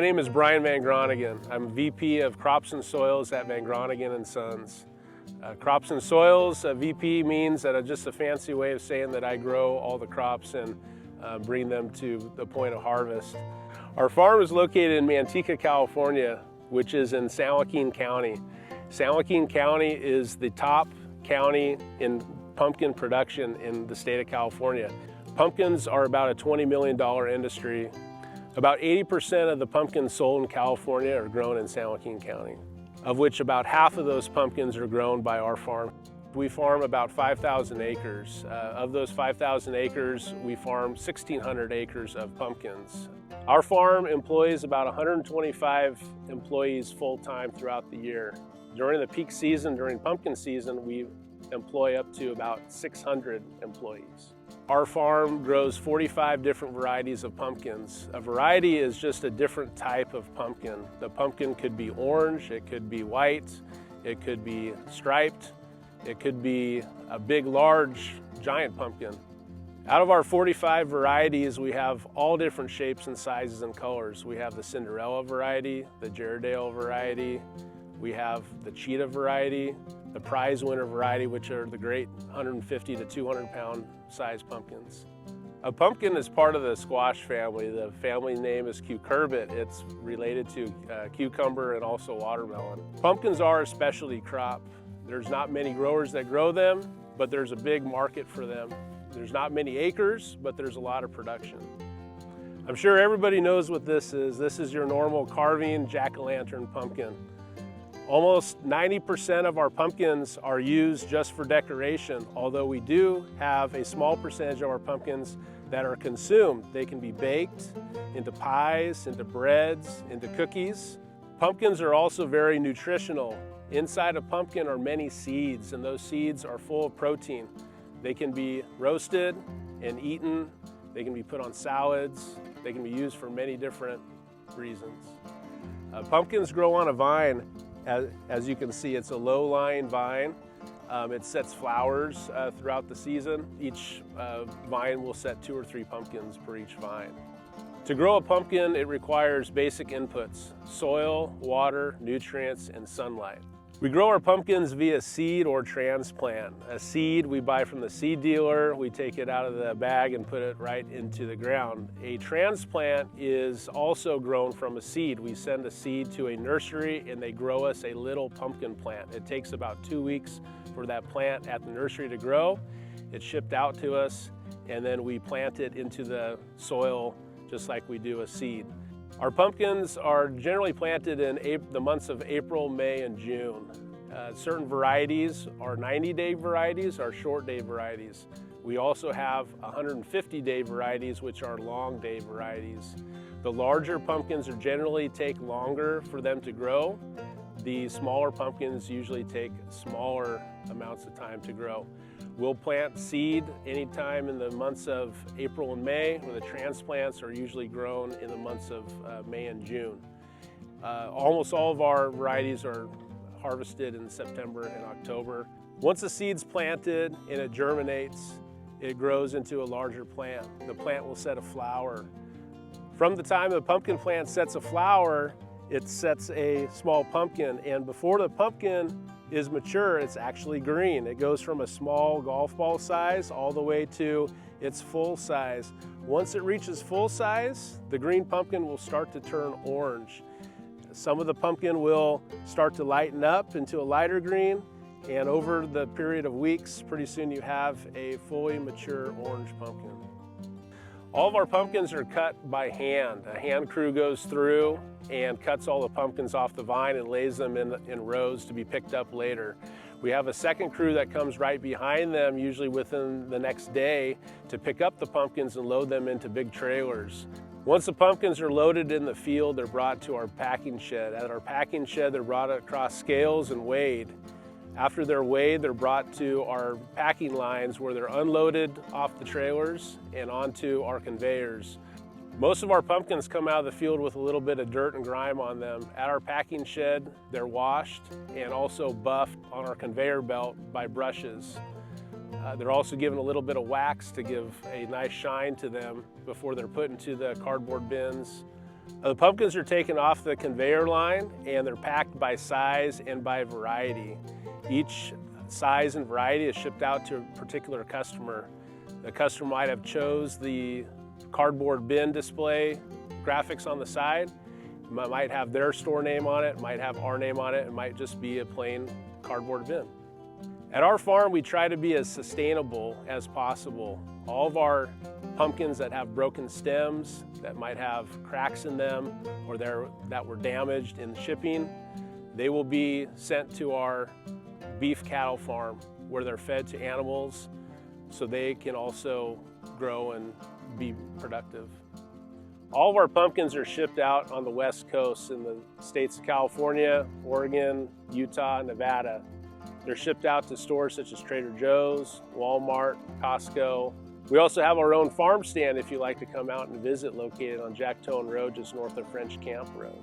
My name is Brian Van Groningen. I'm VP of Crops and Soils at Van Groningen & Sons. Crops and Soils, VP means that just a fancy way of saying that I grow all the crops and bring them to the point of harvest. Our farm is located in Manteca, California, which is in San Joaquin County. San Joaquin County is the top county in pumpkin production in the state of California. Pumpkins are about a $20 million industry. About 80% of the pumpkins sold in California are grown in San Joaquin County, of which about half of those pumpkins are grown by our farm. We farm about 5,000 acres. Of those 5,000 acres, we farm 1,600 acres of pumpkins. Our farm employs about 125 employees full-time throughout the year. During the peak season, during pumpkin season, we employ up to about 600 employees. Our farm grows 45 different varieties of pumpkins. A variety is just a different type of pumpkin. The pumpkin could be orange, it could be white, it could be striped, it could be a big, large, giant pumpkin. Out of our 45 varieties, we have all different shapes and sizes and colors. We have the Cinderella variety, the Jarrahdale variety, we have the Cheetah variety, the prize winner variety, which are the great 150 to 200 pound size pumpkins. A pumpkin is part of the squash family. The family name is cucurbit. It's related to cucumber and also watermelon. Pumpkins are a specialty crop. There's not many growers that grow them, but there's a big market for them. There's not many acres, but there's a lot of production. I'm sure everybody knows what this is. This is your normal carving jack-o'-lantern pumpkin. Almost 90% of our pumpkins are used just for decoration, although we do have a small percentage of our pumpkins that are consumed. They can be baked into pies, into breads, into cookies. Pumpkins are also very nutritional. Inside a pumpkin are many seeds, and those seeds are full of protein. They can be roasted and eaten. They can be put on salads. They can be used for many different reasons. Pumpkins grow on a vine. As you can see, it's a low-lying vine. It sets flowers throughout the season. Each vine will set 2 or 3 pumpkins per each vine. To grow a pumpkin, it requires basic inputs: soil, water, nutrients, and sunlight. We grow our pumpkins via seed or transplant. A seed we buy from the seed dealer, we take it out of the bag and put it right into the ground. A transplant is also grown from a seed. We send a seed to a nursery and they grow us a little pumpkin plant. It takes about 2 weeks for that plant at the nursery to grow. It's shipped out to us and then we plant it into the soil just like we do a seed. Our pumpkins are generally planted in the months of April, May, and June. Certain varieties are 90-day varieties, are short-day varieties. We also have 150-day varieties, which are long-day varieties. The larger pumpkins generally take longer for them to grow. The smaller pumpkins usually take smaller amounts of time to grow. We'll plant seed anytime in the months of April and May, where the transplants are usually grown in the months of May and June. Almost all of our varieties are harvested in September and October. Once the seed's planted and it germinates, it grows into a larger plant. The plant will set a flower. From the time the pumpkin plant sets a flower, it sets a small pumpkin, and before the pumpkin is mature, it's actually green. It goes from a small golf ball size all the way to its full size. Once it reaches full size, the green pumpkin will start to turn orange. Some of the pumpkin will start to lighten up into a lighter green, and over the period of weeks, pretty soon you have a fully mature orange pumpkin. All of our pumpkins are cut by hand. A hand crew goes through and cuts all the pumpkins off the vine and lays them in rows to be picked up later. We have a second crew that comes right behind them, usually within the next day, to pick up the pumpkins and load them into big trailers. Once the pumpkins are loaded in the field, they're brought to our packing shed. At our packing shed, they're brought across scales and weighed. After they're weighed, they're brought to our packing lines where they're unloaded off the trailers and onto our conveyors. Most of our pumpkins come out of the field with a little bit of dirt and grime on them. At our packing shed, they're washed and also buffed on our conveyor belt by brushes. They're also given a little bit of wax to give a nice shine to them before they're put into the cardboard bins The pumpkins are taken off the conveyor line and they're packed by size and by variety. Each size and variety is shipped out to a particular customer. The customer might have chose the cardboard bin display graphics on the side. It might have their store name on it, might have our name on it, it might just be a plain cardboard bin. At our farm, we try to be as sustainable as possible. All of our pumpkins that have broken stems, that might have cracks in them, or that were damaged in shipping, they will be sent to our beef cattle farm where they're fed to animals so they can also grow and be productive. All of our pumpkins are shipped out on the West Coast in the states of California, Oregon, Utah, Nevada. They're shipped out to stores such as Trader Joe's, Walmart, Costco. We also have our own farm stand if you'd like to come out and visit, located on Jack Tone Road, just north of French Camp Road.